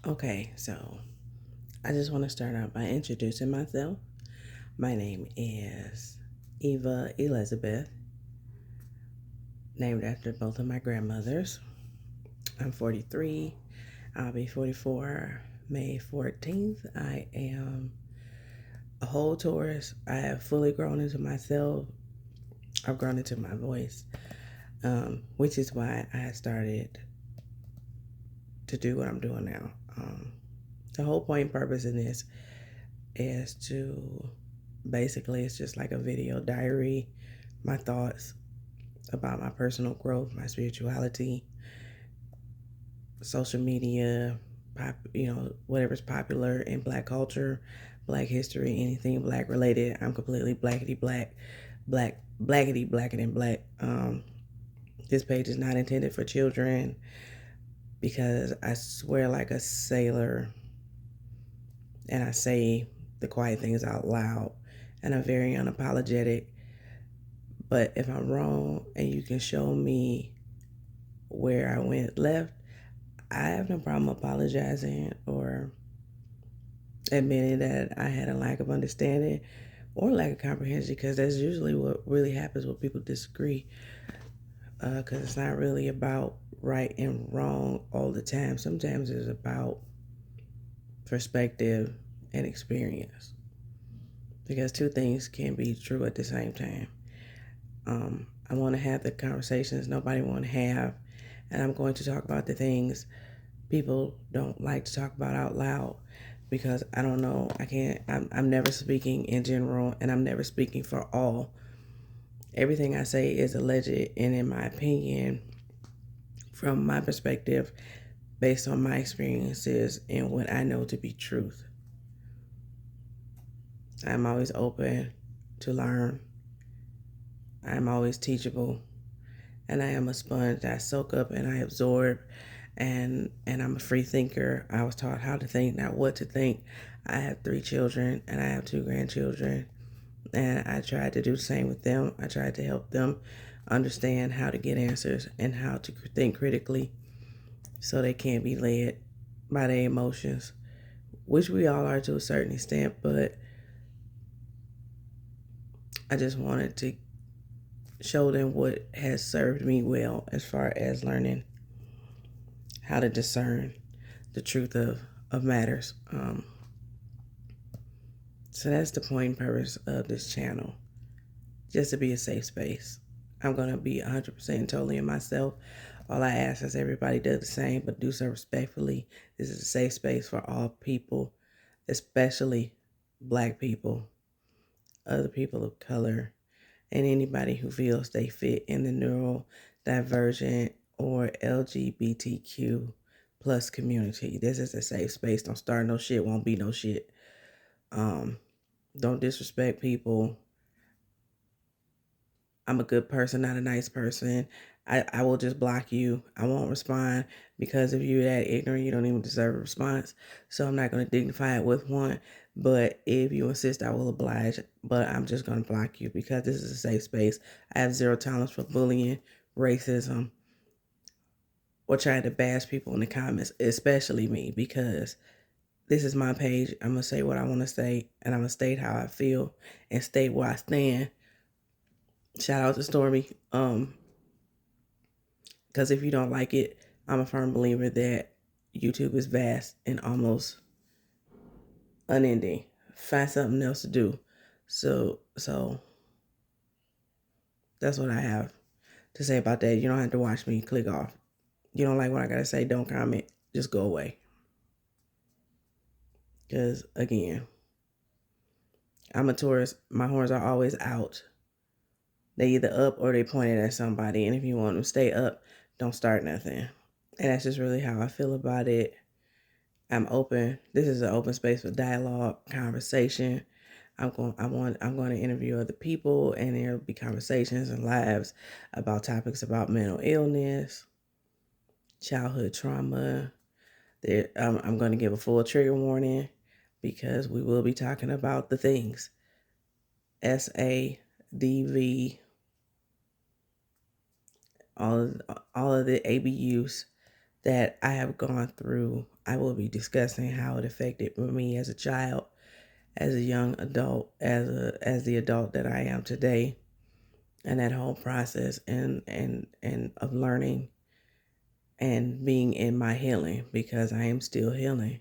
Okay, so I just want to start out by introducing myself. My name is Eva Elizabeth, named after both of my grandmothers. I'm 43. I'll be 44 May 14th. I am a whole Taurus. I have fully grown into myself. I've grown into my voice, which is why I started to do what I'm doing now. The whole point and purpose in this is to basically, it's just like a video diary, my thoughts about my personal growth, my spirituality, social media, whatever's popular in Black culture, Black history, anything Black related. I'm completely blackety black, blackety blacker than black. This page is not intended for children because I swear like a sailor and I say the quiet things out loud and I'm very unapologetic. But if I'm wrong and you can show me where I went left, I have no problem apologizing or admitting that I had a lack of understanding or lack of comprehension, because that's usually what really happens when people disagree. Because it's not really about right and wrong all the time. Sometimes it's about perspective and experience, because two things can be true at the same time. I want to have the conversations nobody want to have, and I'm going to talk about the things people don't like to talk about out loud, because I don't know. I can't. I'm never speaking in general, and I'm never speaking for all. Everything I say is alleged and, in my opinion, from my perspective, based on my experiences and what I know to be truth. I'm always open to learn. I'm always teachable, and I am a sponge. I soak up and I absorb, and I'm a free thinker. I was taught how to think, not what to think. I have 3 children and I have 2 grandchildren, and I tried to do the same with them. I tried to help them understand how to get answers and how to think critically so they can't be led by their emotions, which we all are to a certain extent, but I just wanted to show them what has served me well as far as learning how to discern the truth of matters. So that's the point and purpose of this channel, just to be a safe space. I'm going to be 100% totally in myself. All I ask is everybody does the same, but do so respectfully. This is a safe space for all people, especially Black people, other people of color, and anybody who feels they fit in the neurodivergent or LGBTQ plus community. This is a safe space. Don't start no shit, won't be no shit. Um, don't disrespect people. I'm a good person, not a nice person. I will just block you. I won't respond, because if you're that ignorant, you don't even deserve a response. So I'm not going to dignify it with one. But if you insist, I will oblige. But I'm just going to block you, because this is a safe space. I have zero tolerance for bullying, racism, or trying to bash people in the comments, especially me, because this is my page. I'm going to say what I want to say, and I'm going to state how I feel and state where I stand. Shout out to Stormy. Because if you don't like it, I'm a firm believer that YouTube is vast and almost unending. Find something else to do. So that's what I have to say about that. You don't have to watch me. Click off. You don't like what I gotta say, don't comment. Just go away. Because again, I'm a tourist. My horns are always out. They either up or they pointed at somebody. And if you want them to stay up, don't start nothing. And that's just really how I feel about it. I'm open. This is an open space for dialogue, conversation. I'm going to interview other people, and there'll be conversations and lives about topics about mental illness, childhood trauma. I'm going to give a full trigger warning, because we will be talking about the things SADV, all of the ABUs that I have gone through I will be discussing how it affected me as a child, as a young adult, as the adult that I am today, and that whole process and of learning and being in my healing, because I am still healing.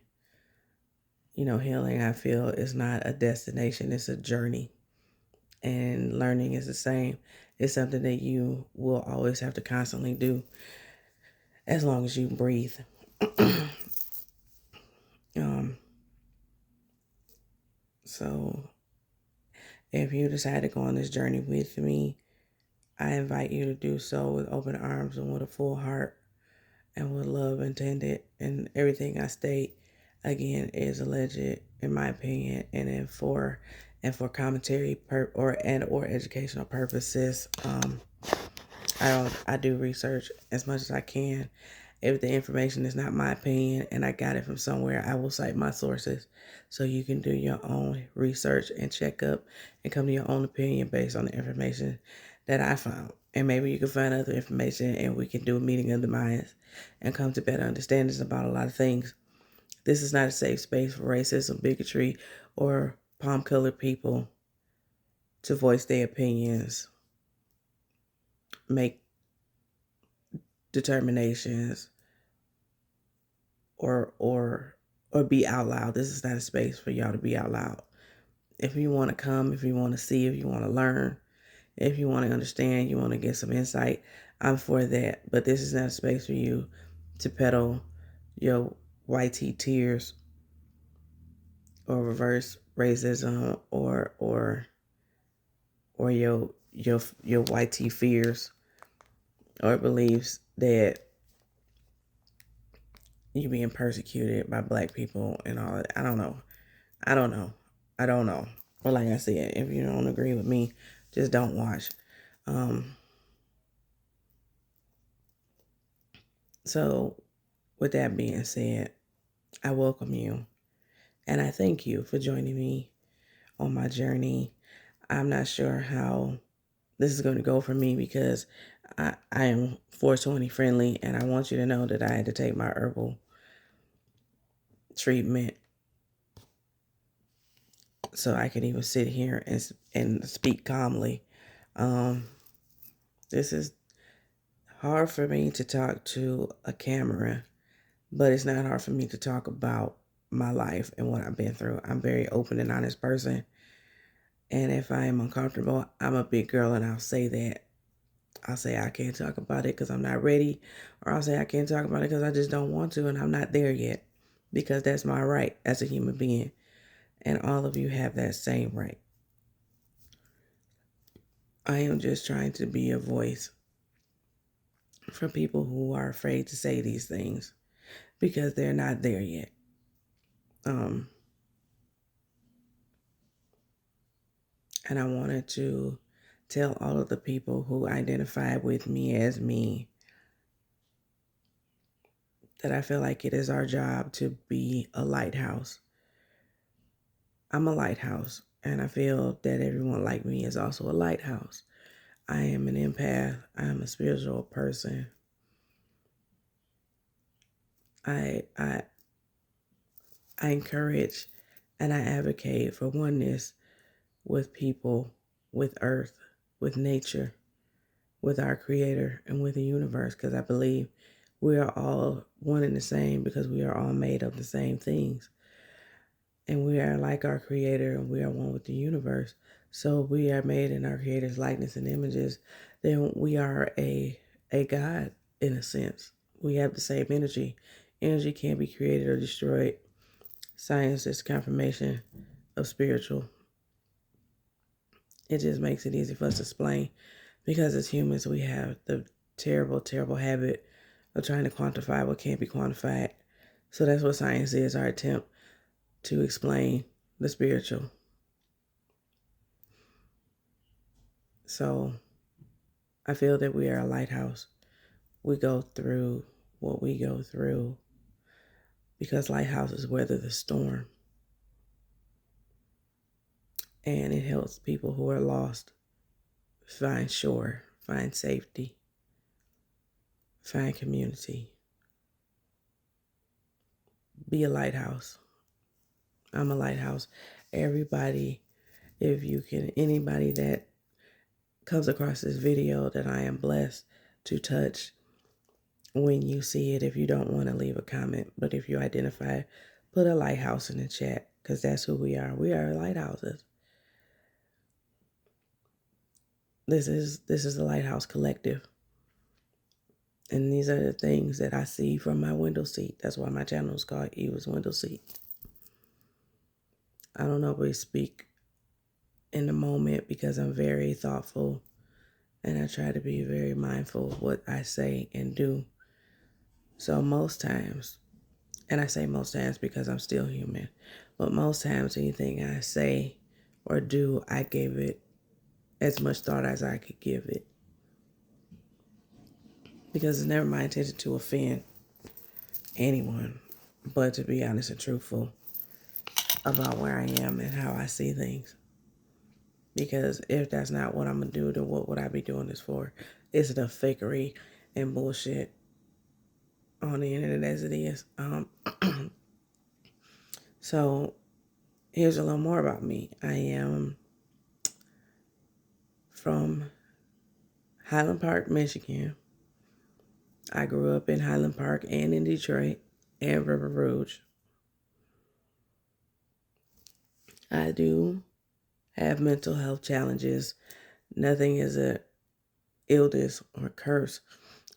Healing, I feel, is not a destination, it's a journey. And learning is the same. It's something that you will always have to constantly do as long as you breathe. um, so if you decide to go on this journey with me, I invite you to do so with open arms and with a full heart and with love intended. And everything I state, again, is alleged, in my opinion, and for commentary or educational purposes. I do research as much as I can. If the information is not my opinion and I got it from somewhere, I will cite my sources so you can do your own research and check up and come to your own opinion based on the information that I found. And maybe you can find other information and we can do a meeting of the minds and come to better understandings about a lot of things. This is not a safe space for racism, bigotry, or palm colored people to voice their opinions, make determinations, or be out loud. This is not a space for y'all to be out loud. If you want to come, if you want to see, if you want to learn, if you want to understand, you want to get some insight, I'm for that. But this is not a space for you to peddle your white tea tears or reverse racism or your white tea fears or beliefs that you being persecuted by black people and all that. I don't know. I don't know. I don't know. But like I said, if you don't agree with me, just don't watch. Um, so, with that being said, I welcome you and I thank you for joining me on my journey. I'm not sure how this is going to go for me because I am 420 friendly and I want you to know that I had to take my herbal treatment so I can even sit here and speak calmly. Um, this is hard for me to talk to a camera, but it's not hard for me to talk about my life and what I've been through. I'm a very open and honest person. And if I am uncomfortable, I'm a big girl and I'll say that. I'll say I can't talk about it because I'm not ready, or I'll say I can't talk about it because I just don't want to and I'm not there yet, because that's my right as a human being. And all of you have that same right. I am just trying to be a voice for people who are afraid to say these things because they're not there yet. Um, and I wanted to tell all of the people who identify with me as me that I feel like it is our job to be a lighthouse. I'm a lighthouse, and I feel that everyone like me is also a lighthouse. I am an empath. I am a spiritual person. I I I encourage and I advocate for oneness with people, with earth, with nature, with our creator, and with the universe, because I believe we are all one and the same because we are all made of the same things. And we are like our creator and we are one with the universe. So we are made in our creator's likeness and images. Then we are a God in a sense. We have the same energy. Energy can't be created or destroyed. Science is confirmation of spiritual. It just makes it easy for us to explain because as humans we have the terrible, terrible habit of trying to quantify what can't be quantified. So that's what science is, our attempt to explain the spiritual. So I feel that we are a lighthouse. We go through what we go through because lighthouses weather the storm. And it helps people who are lost find shore, find safety, find community. Be a lighthouse. I'm a lighthouse. Everybody, if you can, anybody that comes across this video that I am blessed to touch, when you see it, if you don't want to leave a comment, but if you identify, put a lighthouse in the chat, because that's who we are. We are lighthouses. This is the Lighthouse Collective. And these are the things that I see from my window seat. That's why my channel is called Eva's Window Seat. I don't always speak in the moment because I'm very thoughtful and I try to be very mindful of what I say and do. So most times, and I say most times because I'm still human, but most times anything I say or do, I gave it as much thought as I could give it. Because it's never my intention to offend anyone, but to be honest and truthful about where I am and how I see things. Because if that's not what I'm going to do, then what would I be doing this for? It's the fakery and bullshit on the internet as it is. So here's a little more about me. I am from Highland Park, Michigan. I grew up in Highland Park and in Detroit and River Rouge. I do have mental health challenges. Nothing is a illness or curse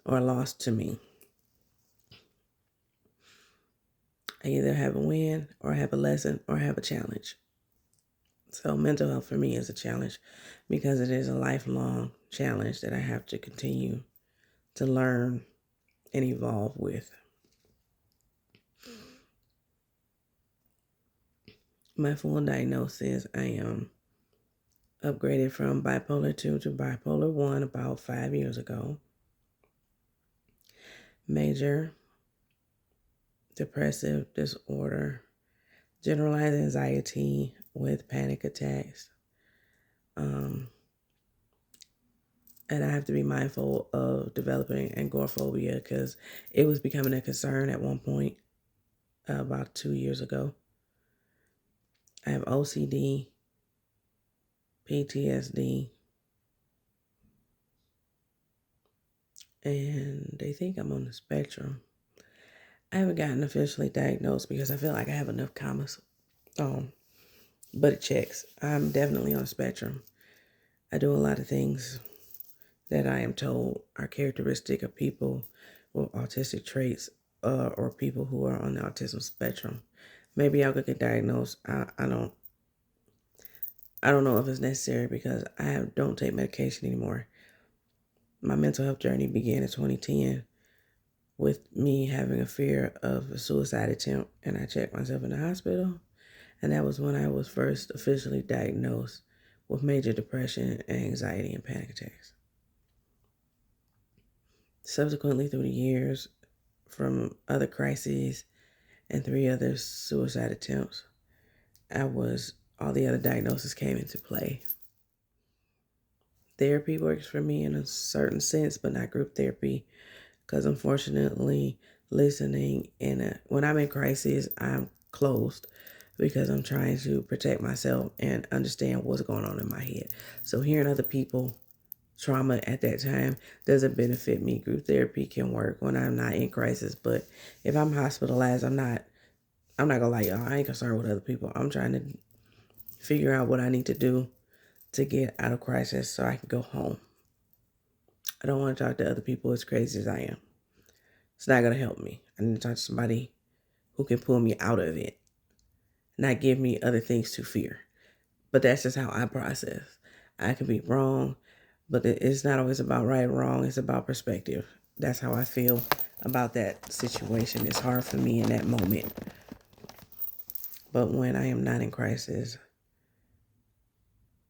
or loss to me. I either have a win or have a lesson or have a challenge. So mental health for me is a challenge because it is a lifelong challenge that I have to continue to learn and evolve with. My full diagnosis, I am upgraded from bipolar 2 to bipolar 1 about 5 years ago. Major depressive disorder, generalized anxiety with panic attacks. And I have to be mindful of developing agoraphobia because it was becoming a concern at one point about 2 years ago. I have OCD, PTSD, and they think I'm on the spectrum. I haven't gotten officially diagnosed because I feel like I have enough commas, but it checks. I'm definitely on the spectrum. I do a lot of things that I am told are characteristic of people with autistic traits or people who are on the autism spectrum. Maybe I'll get diagnosed. I don't know if it's necessary because don't take medication anymore. My mental health journey began in 2010 with me having a fear of a suicide attempt, and I checked myself in the hospital, and that was when I was first officially diagnosed with major depression, anxiety, and panic attacks. Subsequently, through the years, from other crises and 3 other suicide attempts, all the other diagnoses came into play. Therapy works for me in a certain sense, but not group therapy, because unfortunately, listening when I'm in crisis, I'm closed because I'm trying to protect myself and understand what's going on in my head. So hearing other people trauma at that time doesn't benefit me. Group therapy can work when I'm not in crisis, but if I'm hospitalized, I'm not gonna lie, y'all, I ain't concerned with other people. I'm trying to figure out what I need to do to get out of crisis so I can go home. I don't want to talk to other people as crazy as I am. It's not gonna help me. I need to talk to somebody who can pull me out of it, not give me other things to fear. But that's just how I process. I can be wrong, but it's not always about right or wrong. It's about perspective. That's how I feel about that situation. It's hard for me in that moment. But when I am not in crisis,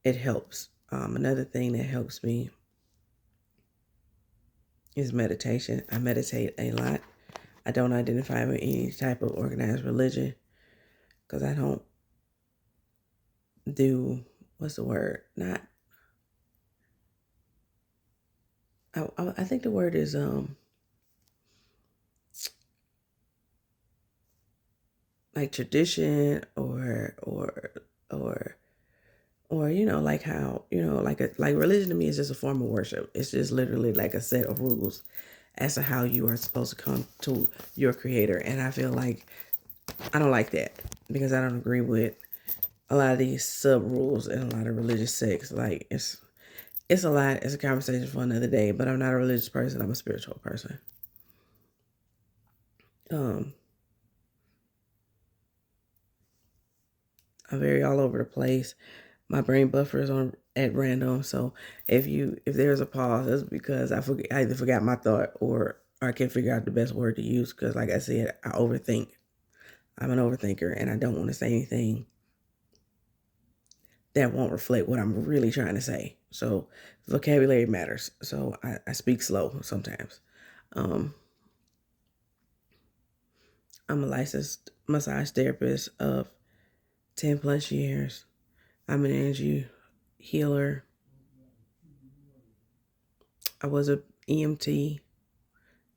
it helps. Another thing that helps me is meditation. I meditate a lot. I don't identify with any type of organized religion because I don't do, what's the word? I think the word is like tradition or like how like religion to me is just a form of worship. It's just literally like a set of rules as to how you are supposed to come to your creator. And I feel like I don't like that because I don't agree with a lot of these sub rules and a lot of religious sects. Like it's a lot. It's a conversation for another day. But I'm not a religious person. I'm a spiritual person. Um, I'm very all over the place. My brain buffer is on at random. So if there's a pause, it's because I either forgot my thought or I can't figure out the best word to use. Because like I said, I overthink. I'm an overthinker, and I don't want to say anything that won't reflect what I'm really trying to say. So vocabulary matters. So I speak slow sometimes. Um, I'm a licensed massage therapist of 10 plus years. I'm an energy healer. I was a EMT.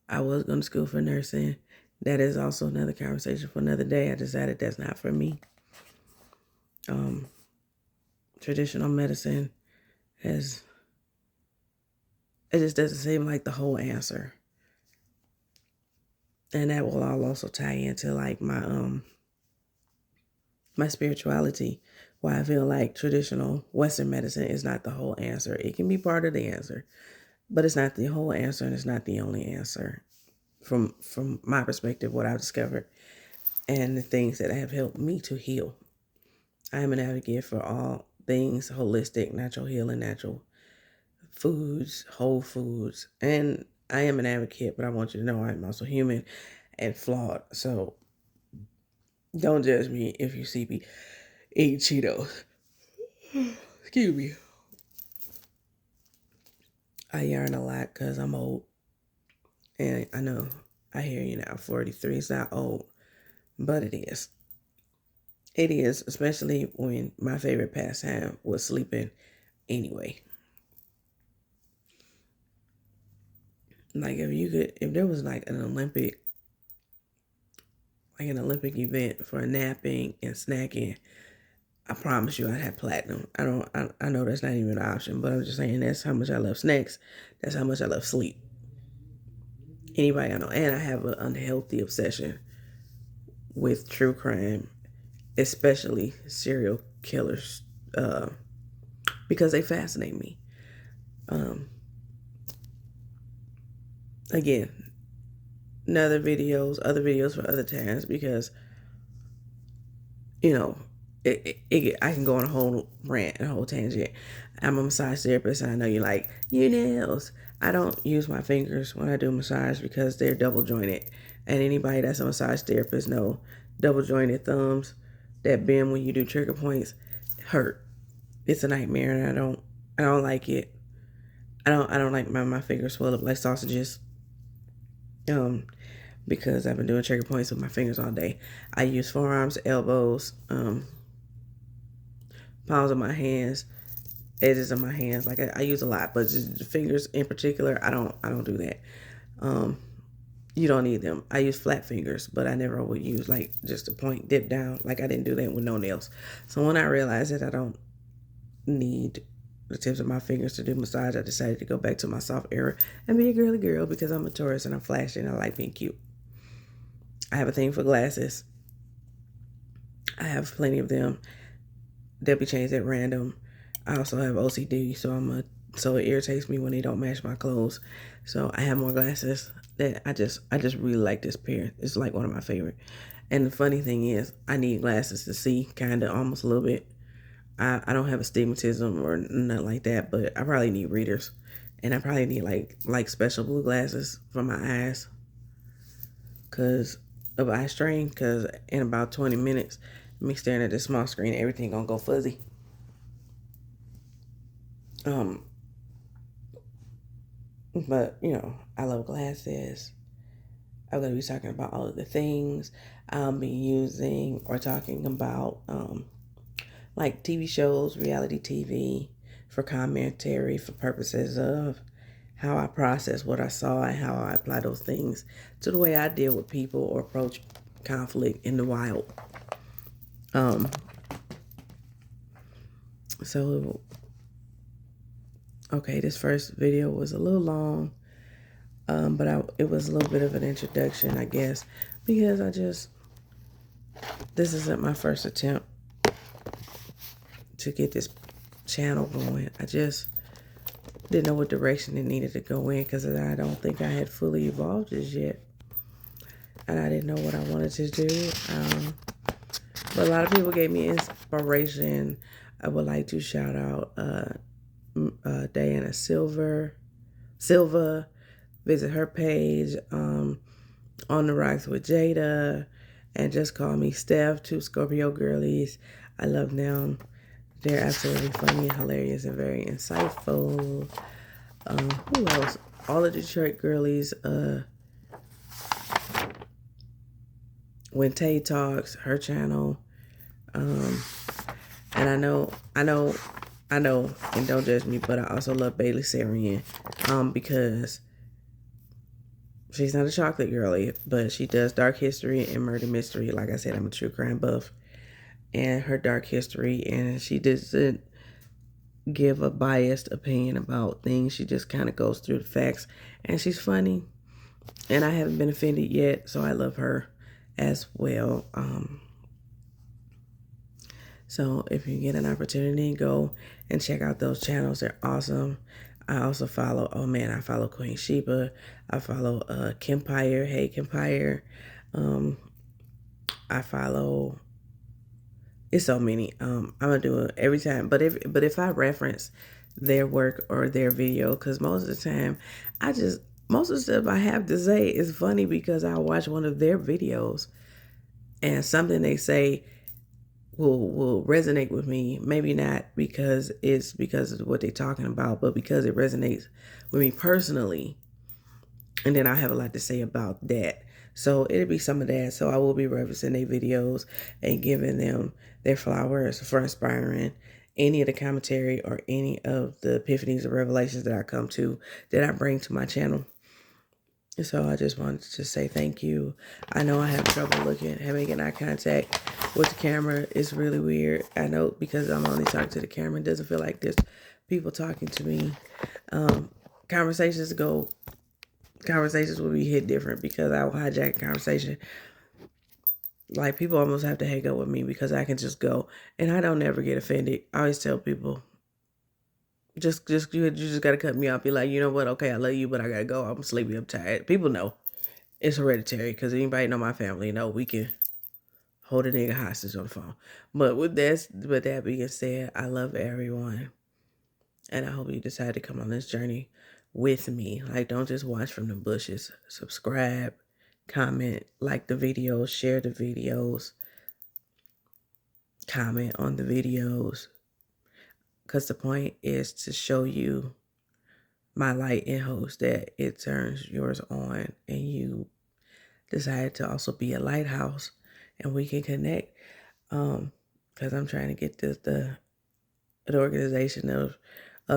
I was going to school for nursing. That is also another conversation for another day. I decided that's not for me. Traditional medicine has it just doesn't seem like the whole answer. And that will all also tie into like my spirituality. Why I feel like traditional Western medicine is not the whole answer. It can be part of the answer, but it's not the whole answer and it's not the only answer. From my perspective, what I've discovered and the things that have helped me to heal. I am an advocate for all things holistic, natural healing, natural foods, whole foods. And I am an advocate, but I want you to know I'm also human and flawed. So don't judge me if you see me eating Cheetos. Excuse me. I yarn a lot because I'm old. And I know I hear you now, 43 is not old, but it is. It is, especially when my favorite pastime was sleeping anyway. Like if there was like an Olympic event for napping and snacking, I promise you I'd have platinum. I know that's not even an option, but I'm just saying that's how much I love snacks. That's how much I love sleep. Anybody I know. And I have an unhealthy obsession with true crime, especially serial killers, because they fascinate me. Again, other videos for other times because you know, I can go on a whole rant, a whole tangent. I'm a massage therapist, and I know you're like, you nails. I don't use my fingers when I do massage because they're double jointed. And anybody that's a massage therapist know double jointed thumbs that bend when you do trigger points hurt. It's a nightmare, and I don't like it. I don't like my fingers swell up like sausages. Because I've been doing trigger points with my fingers all day. I use forearms, elbows, palms of my hands, edges of my hands. Like I use a lot, but just the fingers in particular, I don't do that. You don't need them. I use flat fingers, but I never would use like just a point dip down. Like I didn't do that with no nails. So when I realized that I don't need the tips of my fingers to do massage, I decided to go back to my soft era and be a girly girl because I'm a tourist and I'm flashy and I like being cute. I have a thing for glasses. I have plenty of them. They'll be changed at random. I also have OCD, so it irritates me when they don't match my clothes. So I have more glasses that I just really like this pair. It's like one of my favorite. And the funny thing is, I need glasses to see, kind of, almost a little bit. I don't have astigmatism or nothing like that, but I probably need readers, and I probably need like special blue glasses for my eyes, cause of eye strain. Cause in about 20 minutes, me staring at this small screen, everything gonna go fuzzy. Um, but I love glasses. I'm gonna be talking about all of the things I'll be using or talking about, like TV shows, reality TV, for commentary, for purposes of how I process what I saw and how I apply those things to the way I deal with people or approach conflict in the wild. Um, so, okay, this first video was a little long, but it was a little bit of an introduction, I guess, because this isn't my first attempt to get this channel going. I just didn't know what direction it needed to go in because I don't think I had fully evolved as yet. And I didn't know what I wanted to do. But a lot of people gave me inspiration. I would like to shout out Diana Silva. Visit her page, On the Rocks with Jada, and just call me Steph. 2 Scorpio girlies. I love them. They're absolutely funny and hilarious and very insightful. Who else? All the Detroit girlies. When Tay talks, her channel. And I know, and don't judge me, but I also love Bailey Sarian, because she's not a chocolate girly, but she does dark history and murder mystery. Like I said, I'm a true crime buff, and her dark history, and she doesn't give a biased opinion about things. She just kind of goes through the facts, and she's funny, and I haven't been offended yet, so I love her as well. So if you get an opportunity, go and check out those channels. They're awesome. I also follow, I follow Queen Sheba. I follow Kempire. Hey, Kempire. I follow, it's so many. I'm going to do it every time. But if I reference their work or their video, because most of the time, most of the stuff I have to say is funny because I watch one of their videos and something they say will resonate with me. Maybe not because it's because of what they're talking about, but because it resonates with me personally. And then I have a lot to say about that. So it'll be some of that. So I will be referencing their videos and giving them their flowers for inspiring any of the commentary or any of the epiphanies or revelations that I come to, that I bring to my channel. So I just wanted to say thank you. I know I have trouble making eye contact with the camera. It's really weird. I know because I'm only talking to the camera. It doesn't feel like there's people talking to me. Conversations will be hit different because I will hijack a conversation. Like, people almost have to hang up with me because I can just go. And I don't ever get offended. I always tell people, you just got to cut me off. Be like, you know what? Okay, I love you, but I got to go. I'm sleepy. I'm tired. People know. It's hereditary because anybody know my family know we can hold a nigga hostage on the phone. But with that being said, I love everyone. And I hope you decide to come on this journey with me. Like, don't just watch from the bushes. Subscribe, comment, like the videos, share the videos, comment on the videos. Because the point is to show you my light in hopes that it turns yours on and you decide to also be a lighthouse and we can connect. Because I'm trying to get the organization of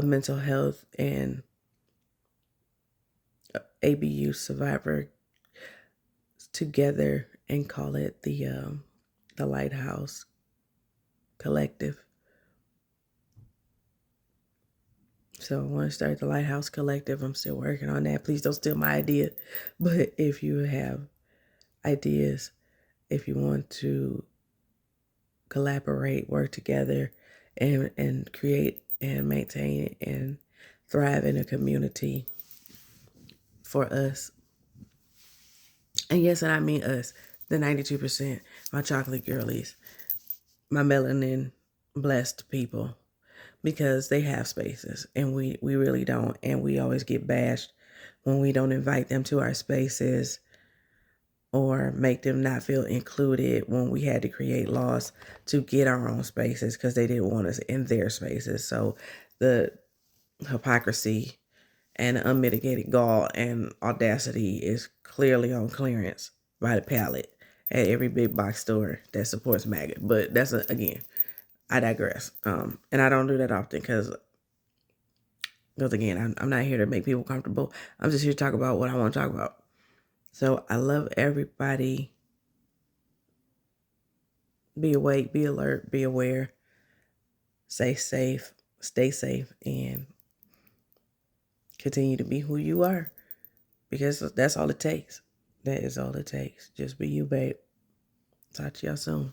mental health and ABU survivor together and call it the Lighthouse Collective. So I want to start the Lighthouse Collective. I'm still working on that. Please don't steal my idea. But if you have ideas, if you want to collaborate, work together, and create and maintain and thrive in a community for us. And yes, and I mean us, the 92%, my chocolate girlies, my melanin blessed people, because they have spaces and we really don't. And we always get bashed when we don't invite them to our spaces or make them not feel included when we had to create laws to get our own spaces because they didn't want us in their spaces. So the hypocrisy and unmitigated gall and audacity is clearly on clearance by the pallet at every big box store that supports MAGA. But that's, again, I digress. And I don't do that often because again, I'm not here to make people comfortable. I'm just here to talk about what I want to talk about. So I love everybody Be awake, be alert, be aware, stay safe, and continue to be who you are. Because that's all it takes. That is all it takes. Just be you, babe. Talk to y'all soon.